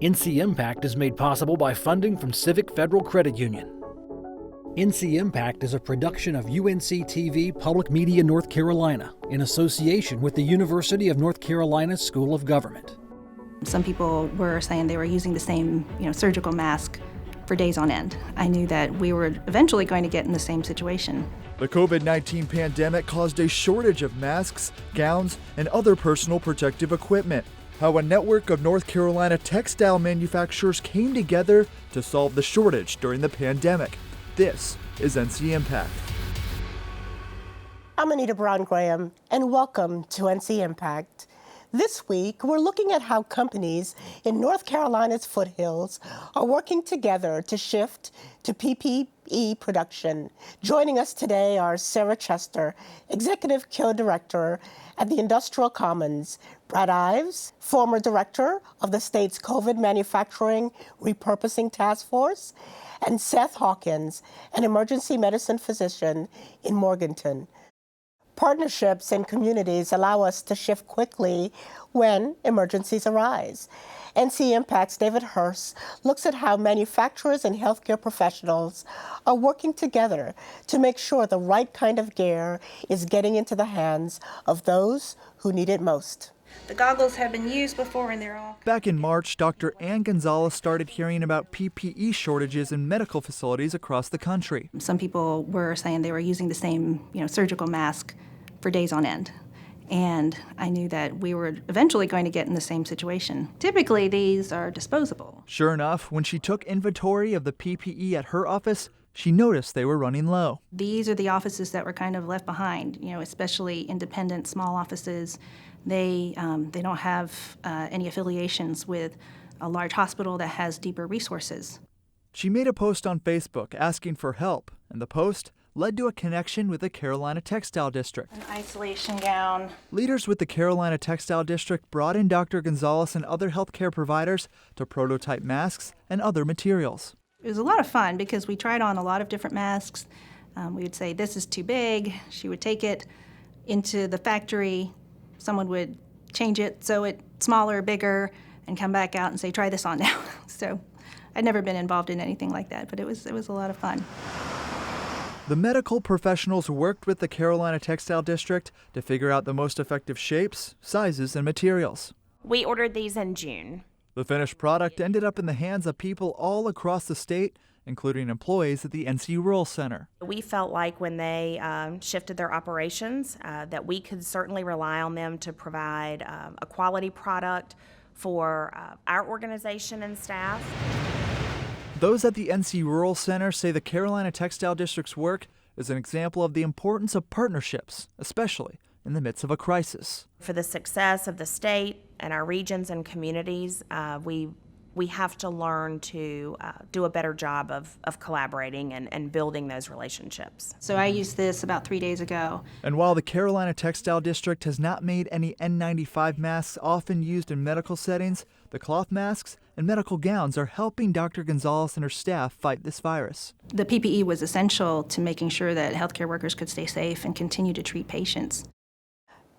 NC Impact is made possible by funding from Civic Federal Credit Union. NC Impact is a production of UNC TV Public Media North Carolina in association with the University of North Carolina School of Government. Some people were saying they were using the same, surgical mask for days on end. I knew that we were eventually going to get in the same situation. The COVID-19 pandemic caused a shortage of masks, gowns, and other personal protective equipment. How a network of North Carolina textile manufacturers came together to solve the shortage during the pandemic. This is NC Impact. I'm Anita Brown-Graham, and welcome to NC Impact. This week, we're looking at how companies in North Carolina's foothills are working together to shift to PPE production. Joining us today are Sarah Chester, Executive Co-Director at the Industrial Commons, Brad Ives, former Director of the state's COVID Manufacturing Repurposing Task Force, and Seth Hawkins, an emergency medicine physician in Morganton. Partnerships and communities allow us to shift quickly when emergencies arise. NC Impact's David Hurst looks at how manufacturers and healthcare professionals are working together to make sure the right kind of gear is getting into the hands of those who need it most. The goggles have been used before and they're all... Back in March, Dr. Ann Gonzalez started hearing about PPE shortages in medical facilities across the country. Some people were saying they were using the same, surgical mask for days on end. And I knew that we were eventually going to get in the same situation. Typically, these are disposable. Sure enough, when she took inventory of the PPE at her office, she noticed they were running low. These are the offices that were kind of left behind, especially independent small offices. They don't have any affiliations with a large hospital that has deeper resources. She made a post on Facebook asking for help, and the post led to a connection with the Carolina Textile District. An isolation gown. Leaders with the Carolina Textile District brought in Dr. Gonzalez and other healthcare providers to prototype masks and other materials. It was a lot of fun because we tried on a lot of different masks. We would say, this is too big. She would take it into the factory. Someone would change it so it's smaller, bigger, and come back out and say, try this on now. So I'd never been involved in anything like that, but it was a lot of fun. The medical professionals worked with the Carolina Textile District to figure out the most effective shapes, sizes, and materials. We ordered these in June. The finished product ended up in the hands of people all across the state, including employees at the NC Rural Center. We felt like when they shifted their operations that we could certainly rely on them to provide a quality product for our organization and staff. Those at the NC Rural Center say the Carolina Textile District's work is an example of the importance of partnerships, especially in the midst of a crisis. For the success of the state and our regions and communities, we have to learn to do a better job of collaborating and building those relationships. So I used this about 3 days ago. And while the Carolina Textile District has not made any N95 masks often used in medical settings, the cloth masks and medical gowns are helping Dr. Gonzalez and her staff fight this virus. The PPE was essential to making sure that healthcare workers could stay safe and continue to treat patients.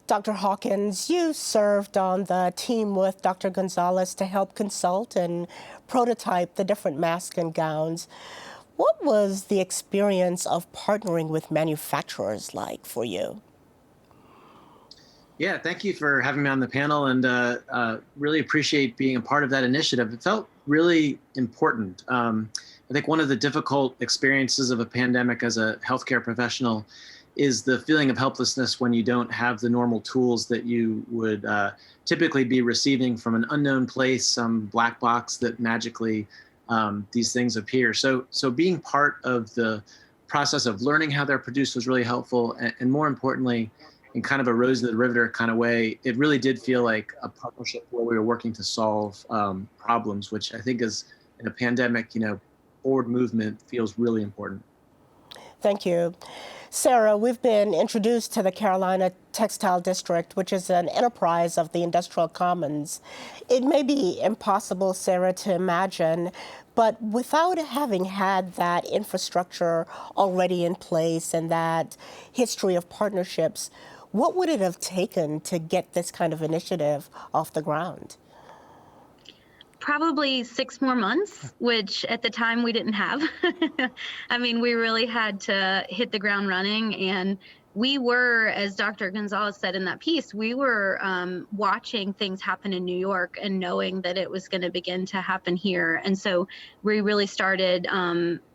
Dr. Hawkins, you served on the team with Dr. Gonzalez to help consult and prototype the different masks and gowns. What was the experience of partnering with manufacturers like for you? Yeah, thank you for having me on the panel, and really appreciate being a part of that initiative. It felt really important. I think one of the difficult experiences of a pandemic as a healthcare professional is the feeling of helplessness when you don't have the normal tools that you would typically be receiving from an unknown place, some black box that magically these things appear. So being part of the process of learning how they're produced was really helpful, and more importantly, in kind of a Rose of the Riveter kind of way, it really did feel like a partnership where we were working to solve problems, which I think is, in a pandemic, forward movement feels really important. Thank you. Sarah, we've been introduced to the Carolina Textile District, which is an enterprise of the Industrial Commons. It may be impossible, Sarah, to imagine, but without having had that infrastructure already in place and that history of partnerships, what would it have taken to get this kind of initiative off the ground? Probably 6 more months, which at the time we didn't have. I mean, we really had to hit the ground running, and we were, as Dr. Gonzalez said in that piece, we were watching things happen in New York and knowing that it was going to begin to happen here. And so we really started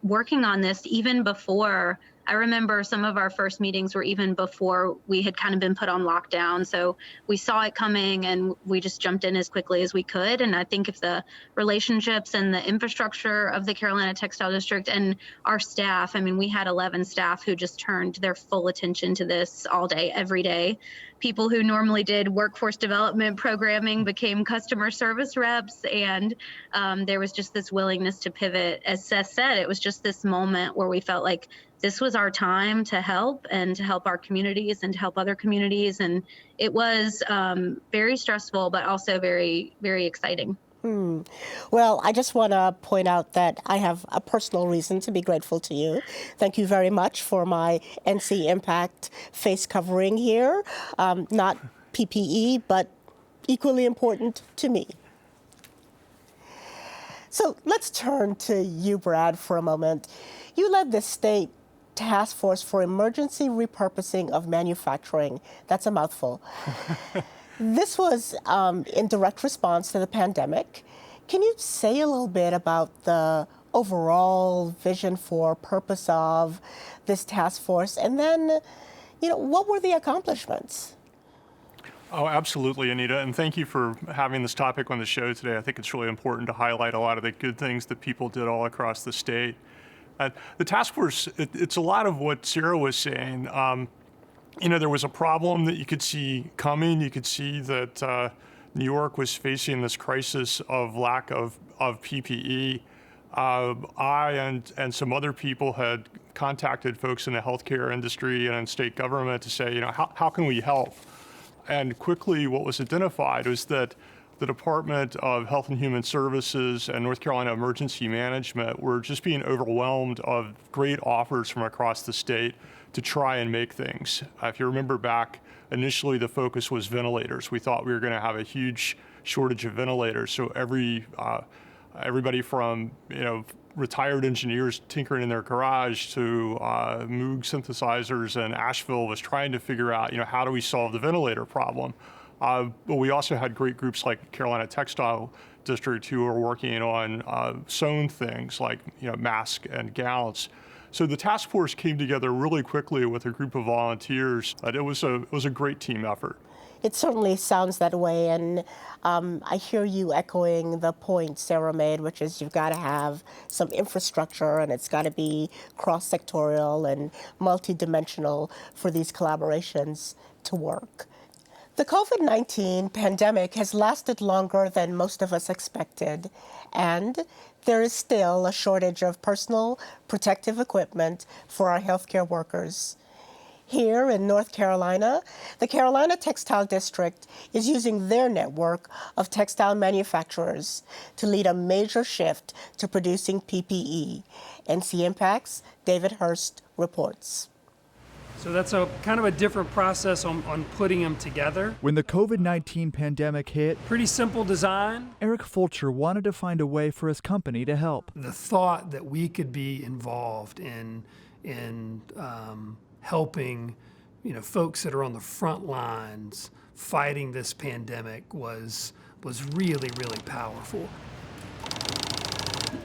working on this even before. I remember some of our first meetings were even before we had kind of been put on lockdown. So we saw it coming and we just jumped in as quickly as we could. And I think if the relationships and the infrastructure of the Carolina Textile District and our staff, I mean, we had 11 staff who just turned their full attention to this all day, every day. People who normally did workforce development programming became customer service reps. And there was just this willingness to pivot. As Seth said, it was just this moment where we felt like this was our time to help and to help our communities and to help other communities. And it was very stressful, but also very, very exciting. Well, I just want to point out that I have a personal reason to be grateful to you. Thank you very much for my NC Impact face covering here. Not PPE, but equally important to me. So let's turn to you, Brad, for a moment. You led the state task force for emergency repurposing of manufacturing. That's a mouthful. This was in direct response to the pandemic. Can you say a little bit about the overall vision for purpose of this task force? And then, what were the accomplishments? Oh, absolutely, Anita. And thank you for having this topic on the show today. I think it's really important to highlight a lot of the good things that people did all across the state. The task force, it's a lot of what Sarah was saying. There was a problem that you could see coming. You could see that New York was facing this crisis of lack of PPE. I and some other people had contacted folks in the healthcare industry and in state government to say, how can we help? And quickly what was identified was that the Department of Health and Human Services and North Carolina Emergency Management were just being overwhelmed of great offers from across the state to try and make things. If you remember back, initially the focus was ventilators. We thought we were going to have a huge shortage of ventilators. So everybody from retired engineers tinkering in their garage to Moog synthesizers in Asheville was trying to figure out how do we solve the ventilator problem. But we also had great groups like Carolina Textile District who were working on sewn things like masks and gowns. So the task force came together really quickly with a group of volunteers. It was a great team effort. It certainly sounds that way, and I hear you echoing the point Sarah made, which is you've got to have some infrastructure, and it's got to be cross-sectorial and multidimensional for these collaborations to work. The COVID-19 pandemic has lasted longer than most of us expected, and there is still a shortage of personal protective equipment for our healthcare workers. Here in North Carolina, the Carolina Textile District is using their network of textile manufacturers to lead a major shift to producing PPE. NC Impact's David Hurst reports. So that's a kind of a different process on putting them together. When the COVID-19 pandemic hit, Pretty simple design. Eric Fulcher wanted to find a way for his company to help. The thought that we could be involved in helping, folks that are on the front lines fighting this pandemic was really, really powerful.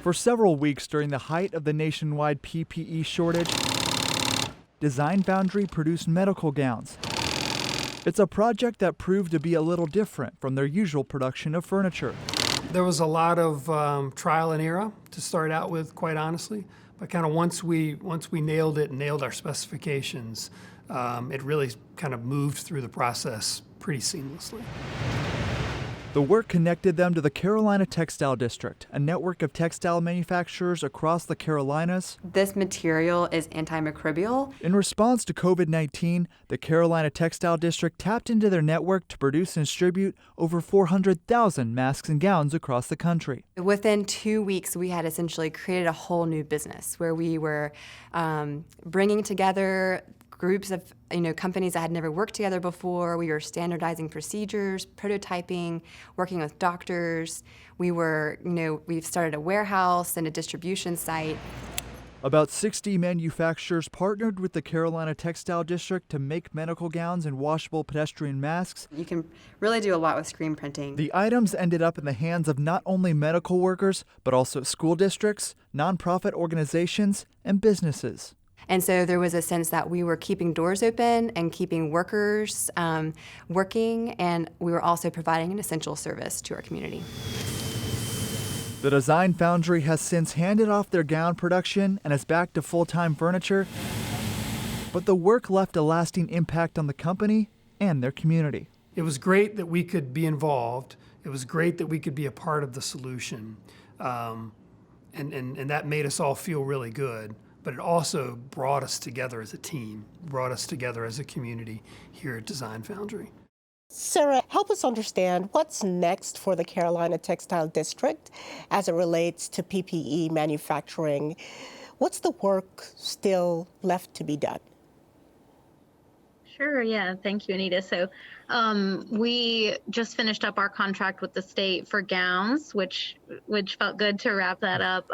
For several weeks during the height of the nationwide PPE shortage, Design Foundry produced medical gowns. It's a project that proved to be a little different from their usual production of furniture. There was a lot of trial and error to start out with, quite honestly. But kind of once we nailed it and nailed our specifications, it really kind of moved through the process pretty seamlessly. The work connected them to the Carolina Textile District, a network of textile manufacturers across the Carolinas. This material is antimicrobial. In response to COVID-19, the Carolina Textile District tapped into their network to produce and distribute over 400,000 masks and gowns across the country. Within 2 weeks, we had essentially created a whole new business where we were bringing together groups of companies that had never worked together before. We were standardizing procedures, prototyping, working with doctors. We've started a warehouse and a distribution site. About 60 manufacturers partnered with the Carolina Textile District to make medical gowns and washable pedestrian masks. You can really do a lot with screen printing. The items ended up in the hands of not only medical workers, but also school districts, nonprofit organizations, and businesses. And so there was a sense that we were keeping doors open and keeping workers working, and we were also providing an essential service to our community. The Design Foundry has since handed off their gown production and is back to full-time furniture, but the work left a lasting impact on the company and their community. It was great that we could be involved. It was great that we could be a part of the solution. And that made us all feel really good. But it also brought us together as a team, brought us together as a community here at Design Foundry. Sarah, help us understand what's next for the Carolina Textile District as it relates to PPE manufacturing. What's the work still left to be done? Sure, yeah. Thank you, Anita. So we just finished up our contract with the state for gowns, which felt good to wrap that up.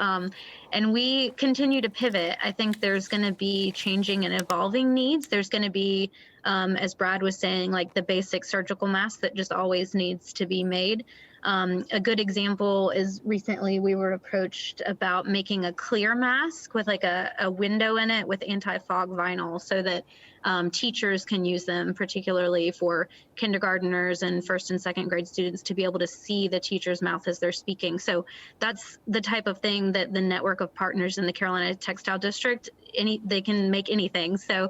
And we continue to pivot. I think there's going to be changing and evolving needs. There's going to be, as Brad was saying, like the basic surgical mask that just always needs to be made. A good example is recently we were approached about making a clear mask with like a window in it with anti-fog vinyl so that teachers can use them, particularly for kindergarteners and first and second grade students, to be able to see the teacher's mouth as they're speaking. So that's the type of thing that the network of partners in the Carolina Textile District, they can make anything. So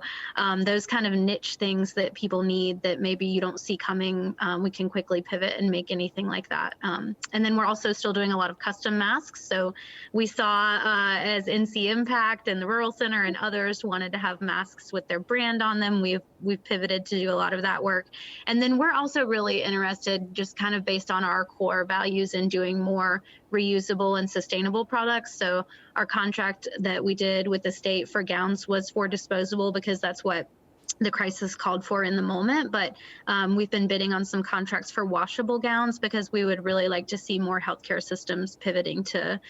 those kind of niche things that people need that maybe you don't see coming, we can quickly pivot and make anything like that. And then we're also still doing a lot of custom masks. So we saw as NC Impact and the Rural Center and others wanted to have masks with their brand on them. We've pivoted to do a lot of that work. And then we're also really interested, just kind of based on our core values, in doing more reusable and sustainable products. So our contract that we did with the state for gowns was for disposable because that's what the crisis called for in the moment. But we've been bidding on some contracts for washable gowns because we would really like to see more healthcare systems pivoting to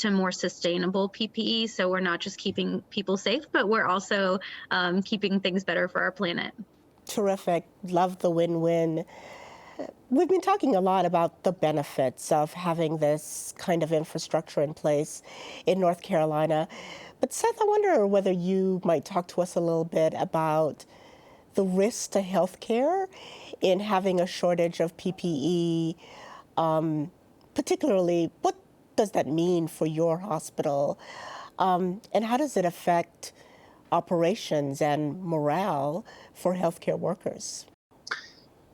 more sustainable PPE. So we're not just keeping people safe, but we're also keeping things better for our planet. Terrific. Love the win-win. We've been talking a lot about the benefits of having this kind of infrastructure in place in North Carolina. But Seth, I wonder whether you might talk to us a little bit about the risks to healthcare in having a shortage of PPE, particularly what does that mean for your hospital, and how does it affect operations and morale for healthcare workers?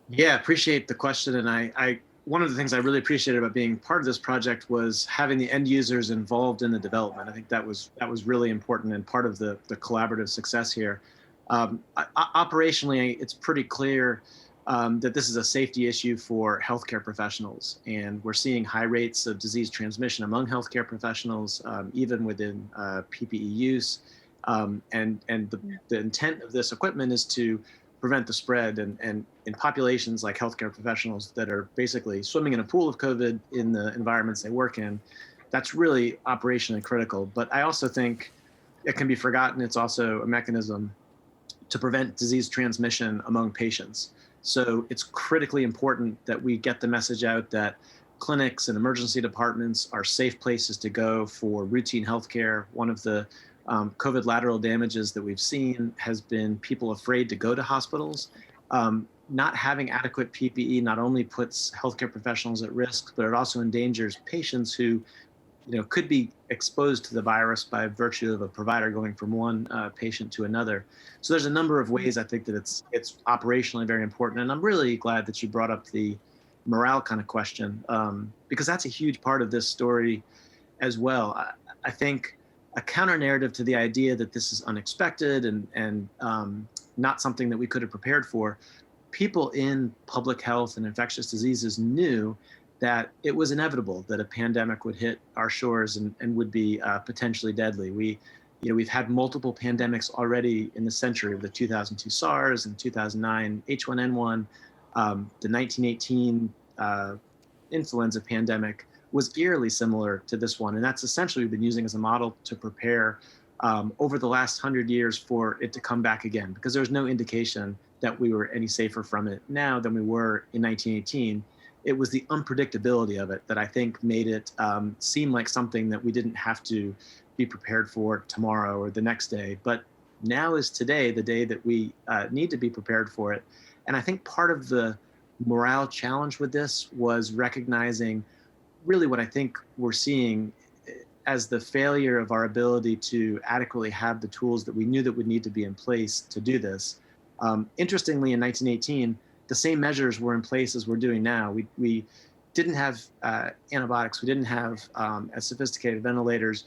Yeah, appreciate the question. And I one of the things I really appreciated about being part of this project was having the end users involved in the development. I think that was really important and part of the collaborative success here. Operationally, it's pretty clear that this is a safety issue for healthcare professionals, and we're seeing high rates of disease transmission among healthcare professionals, even within PPE use. And the intent of this equipment is to prevent the spread, and in populations like healthcare professionals that are basically swimming in a pool of COVID in the environments they work in, that's really operationally critical. But I also think it can be forgotten. It's also a mechanism to prevent disease transmission among patients. So it's critically important that we get the message out that clinics and emergency departments are safe places to go for routine healthcare. One of the COVID lateral damages that we've seen has been people afraid to go to hospitals. Not having adequate PPE not only puts healthcare professionals at risk, but it also endangers patients who, could be exposed to the virus by virtue of a provider going from one patient to another. So there's a number of ways I think that it's operationally very important. And I'm really glad that you brought up the morale kind of question, because that's a huge part of this story as well. I think a counter narrative to the idea that this is unexpected and not something that we could have prepared for, people in public health and infectious diseases knew that it was inevitable that a pandemic would hit our shores and would be potentially deadly. We We've had multiple pandemics already in the century, of the 2002 SARS and 2009 H1N1, the 1918 influenza pandemic was eerily similar to this one. And that's essentially we've been using as a model to prepare over the last 100 years for it to come back again, because there's no indication that we were any safer from it now than we were in 1918. It was the unpredictability of it that I think made it seem like something that we didn't have to be prepared for tomorrow or the next day. But now is today, the day that we need to be prepared for it. And I think part of the morale challenge with this was recognizing really what I think we're seeing as the failure of our ability to adequately have the tools that we knew that would need to be in place to do this. Interestingly, in 1918, the same measures were in place as we're doing now. We didn't have antibiotics, we didn't have as sophisticated ventilators,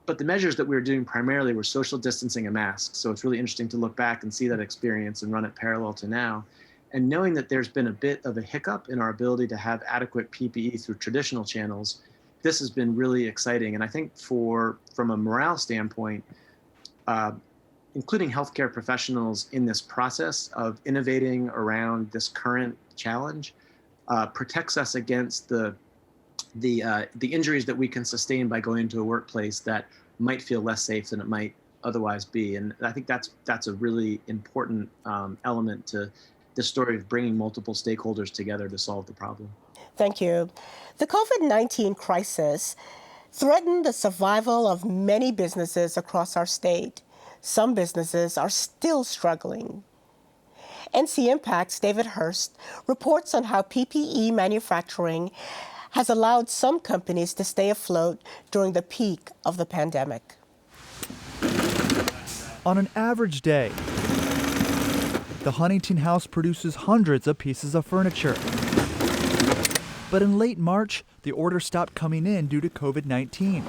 but the measures that we were doing primarily were social distancing and masks. So it's really interesting to look back and see that experience and run it parallel to now. And knowing that there's been a bit of a hiccup in our ability to have adequate PPE through traditional channels, this has been really exciting. And I think from a morale standpoint, including healthcare professionals in this process of innovating around this current challenge, protects us against the injuries that we can sustain by going into a workplace that might feel less safe than it might otherwise be. And I think that's a really important element to the story of bringing multiple stakeholders together to solve the problem. Thank you. The COVID-19 crisis threatened the survival of many businesses across our state. Some businesses are still struggling. NC Impact's David Hurst reports on how PPE manufacturing has allowed some companies to stay afloat during the peak of the pandemic. On an average day, the Huntington House produces hundreds of pieces of furniture. But in late March, the orders stopped coming in due to COVID-19.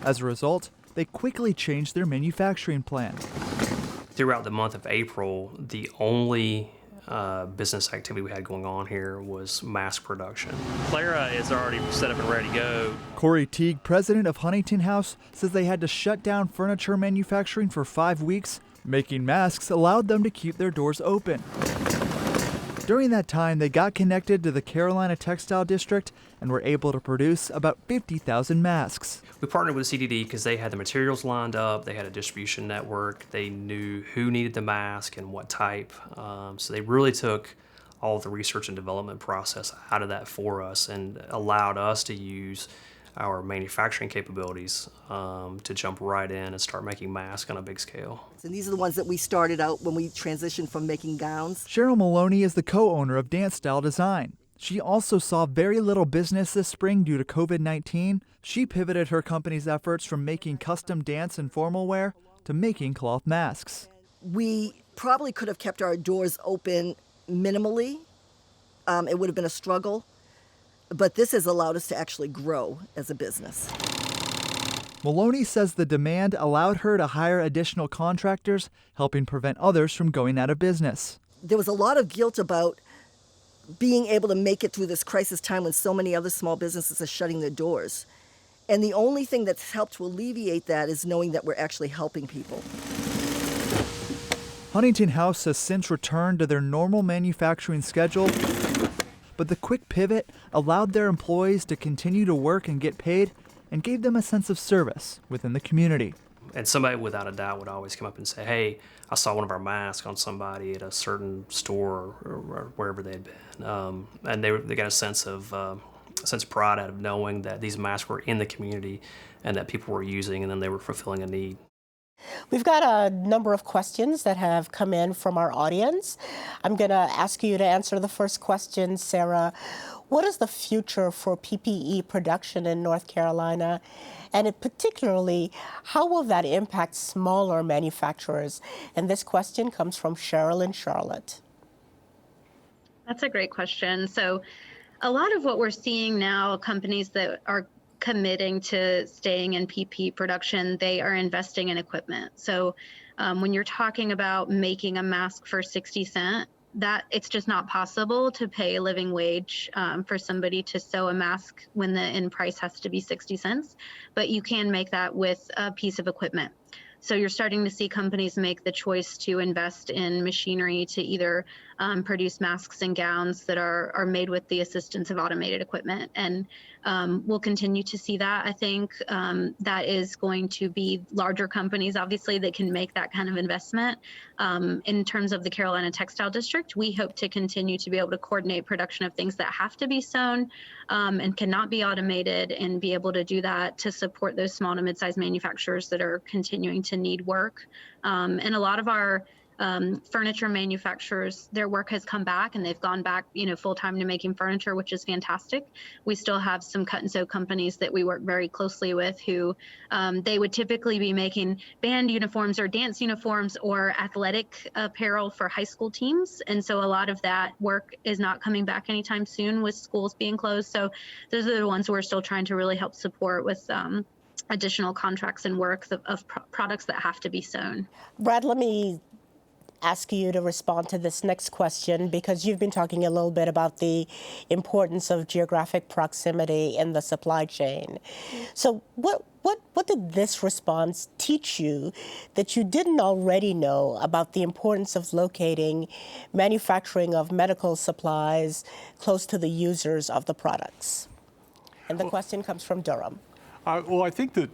As a result, they quickly changed their manufacturing plan. Throughout the month of April, the only business activity we had going on here was mask production. Clara is already set up and ready to go. Corey Teague, president of Huntington House, says they had to shut down furniture manufacturing for 5 weeks. Making masks allowed them to keep their doors open. During that time, they got connected to the Carolina Textile District and were able to produce about 50,000 masks. We partnered with CDD because they had the materials lined up, they had a distribution network, they knew who needed the mask and what type. So they really took all of the research and development process out of that for us and allowed us to use our manufacturing capabilities to jump right in and start making masks on a big scale. And these are the ones that we started out when we transitioned from making gowns. Cheryl Maloney is the co-owner of Dance Style Design. She also saw very little business this spring due to COVID-19. She pivoted her company's efforts from making custom dance and formal wear to making cloth masks. We probably could have kept our doors open minimally. It would have been a struggle. But this has allowed us to actually grow as a business. Maloney says the demand allowed her to hire additional contractors, helping prevent others from going out of business. There was a lot of guilt about being able to make it through this crisis time when so many other small businesses are shutting their doors. And the only thing that's helped to alleviate that is knowing that we're actually helping people. Huntington House has since returned to their normal manufacturing schedule, but the quick pivot allowed their employees to continue to work and get paid and gave them a sense of service within the community. And somebody without a doubt would always come up and say, hey, I saw one of our masks on somebody at a certain store or wherever they had been. And they got a sense of pride out of knowing that these masks were in the community and that people were using and then they were fulfilling a need. We've got a number of questions that have come in from our audience. I'm going to ask you to answer the first question, Sarah. What is the future for PPE production in North Carolina? And particularly, how will that impact smaller manufacturers? And this question comes from Cheryl in Charlotte. That's a great question. So a lot of what we're seeing now, companies that are committing to staying in PPE production, they are investing in equipment. So when you're talking about making a mask for 60 cents, that it's just not possible to pay a living wage for somebody to sew a mask when the end price has to be 60 cents, but you can make that with a piece of equipment. So you're starting to see companies make the choice to invest in machinery to either produce masks and gowns that are made with the assistance of automated equipment. And we'll continue to see that. I think that is going to be larger companies, obviously, that can make that kind of investment. In terms of the Carolina Textile District, we hope to continue to be able to coordinate production of things that have to be sewn and cannot be automated, and be able to do that to support those small to mid-sized manufacturers that are continuing to need work. And a lot of our furniture manufacturers, their work has come back, and they've gone back, full time to making furniture, which is fantastic. We still have some cut and sew companies that we work very closely with who they would typically be making band uniforms or dance uniforms or athletic apparel for high school teams. And so a lot of that work is not coming back anytime soon with schools being closed. So those are the ones we're still trying to really help support with additional contracts and work of products that have to be sewn. Brad, let me ask you to respond to this next question, because you've been talking a little bit about the importance of geographic proximity in the supply chain. So what did this response teach you that you didn't already know about the importance of locating manufacturing of medical supplies close to the users of the products? And the question comes from Durham. Well, I think that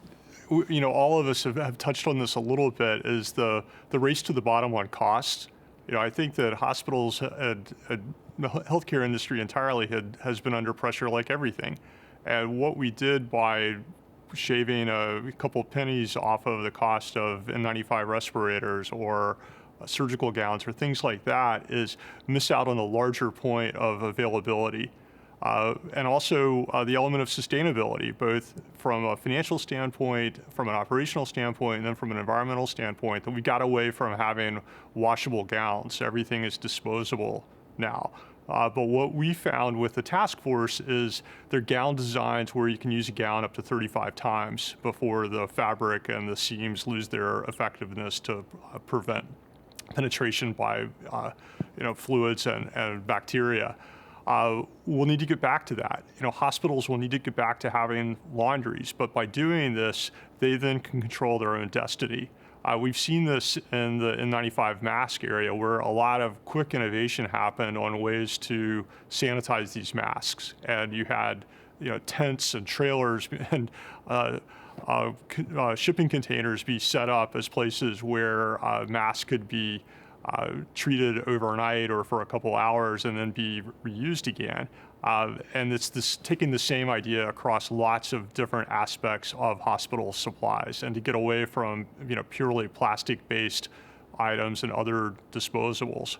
all of us have touched on this a little bit, is the race to the bottom on costs. I think that hospitals and the healthcare industry entirely has been under pressure like everything. And what we did by shaving a couple pennies off of the cost of N95 respirators or surgical gowns or things like that is miss out on a larger point of availability. And also the element of sustainability, both from a financial standpoint, from an operational standpoint, and then from an environmental standpoint, that we got away from having washable gowns. Everything is disposable now. But what we found with the task force is their gown designs where you can use a gown up to 35 times before the fabric and the seams lose their effectiveness to prevent penetration by fluids and bacteria. We'll need to get back to that. Hospitals will need to get back to having laundries, but by doing this, they then can control their own destiny. We've seen this in the N95 mask area, where a lot of quick innovation happened on ways to sanitize these masks. And you had, tents and trailers and shipping containers be set up as places where masks could be treated overnight or for a couple hours and then be reused again. And it's taking the same idea across lots of different aspects of hospital supplies, and to get away from purely plastic-based items and other disposables.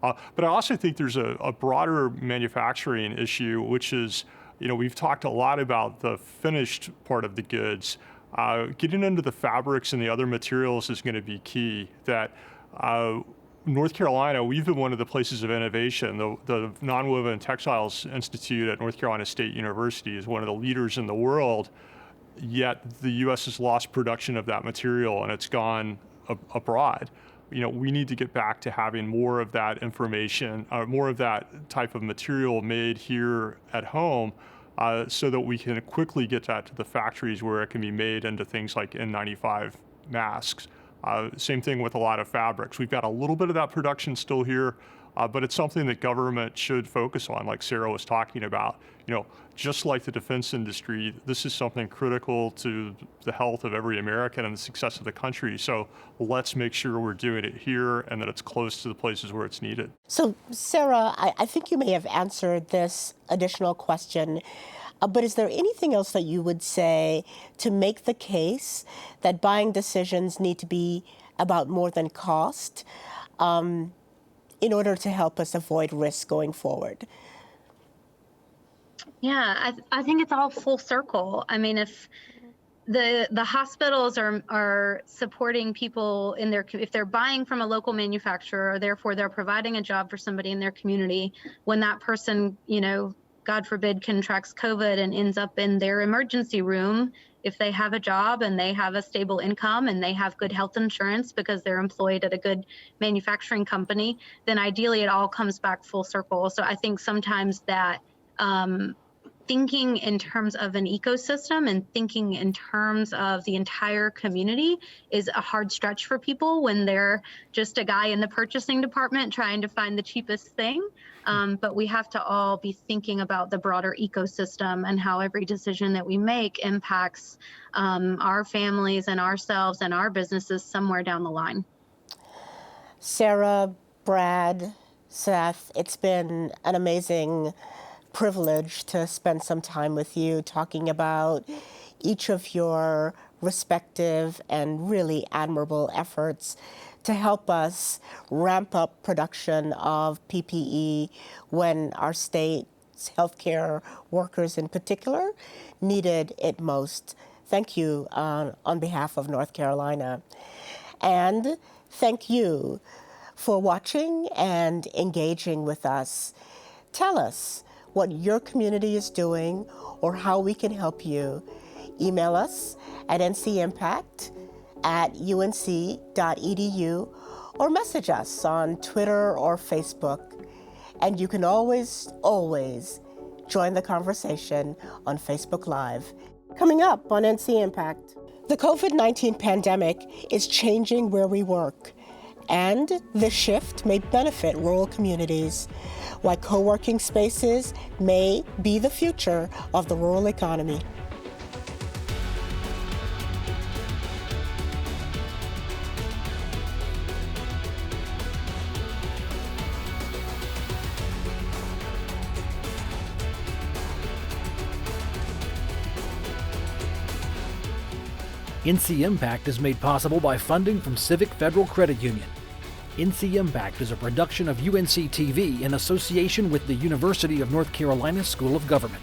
But I also think there's a broader manufacturing issue, which is, we've talked a lot about the finished part of the goods. Getting into the fabrics and the other materials is going to be key. That North Carolina, we've been one of the places of innovation. The Nonwoven Textiles Institute at North Carolina State University is one of the leaders in the world, yet the U.S. has lost production of that material and it's gone abroad. We need to get back to having more of that information, more of that type of material made here at home, so that we can quickly get that to the factories where it can be made into things like N95 masks. Same thing with a lot of fabrics. We've got a little bit of that production still here, but it's something that government should focus on, like Sarah was talking about. Just like the defense industry, this is something critical to the health of every American and the success of the country. So let's make sure we're doing it here and that it's close to the places where it's needed. So, Sarah, I think you may have answered this additional question. But is there anything else that you would say to make the case that buying decisions need to be about more than cost in order to help us avoid risk going forward? Yeah, I think it's all full circle. I mean, if the hospitals are supporting people if they're buying from a local manufacturer, therefore they're providing a job for somebody in their community, when that person, God forbid, contracts COVID and ends up in their emergency room, if they have a job and they have a stable income and they have good health insurance because they're employed at a good manufacturing company, then ideally it all comes back full circle. So I think sometimes that thinking in terms of an ecosystem and thinking in terms of the entire community is a hard stretch for people when they're just a guy in the purchasing department trying to find the cheapest thing. But we have to all be thinking about the broader ecosystem and how every decision that we make impacts our families and ourselves and our businesses somewhere down the line. Sarah, Brad, Seth, it's been an amazing privilege to spend some time with you talking about each of your respective and really admirable efforts to help us ramp up production of PPE when our state's healthcare workers in particular needed it most. Thank you on behalf of North Carolina. And thank you for watching and engaging with us. Tell us what your community is doing or how we can help you. Email us at ncimpact@unc.edu or message us on Twitter or Facebook. And you can always join the conversation on Facebook Live. Coming up on NC Impact, the COVID-19 pandemic is changing where we work, and the shift may benefit rural communities, why co-working spaces may be the future of the rural economy. NC Impact is made possible by funding from Civic Federal Credit Union. NC Impact is a production of UNC TV in association with the University of North Carolina School of Government.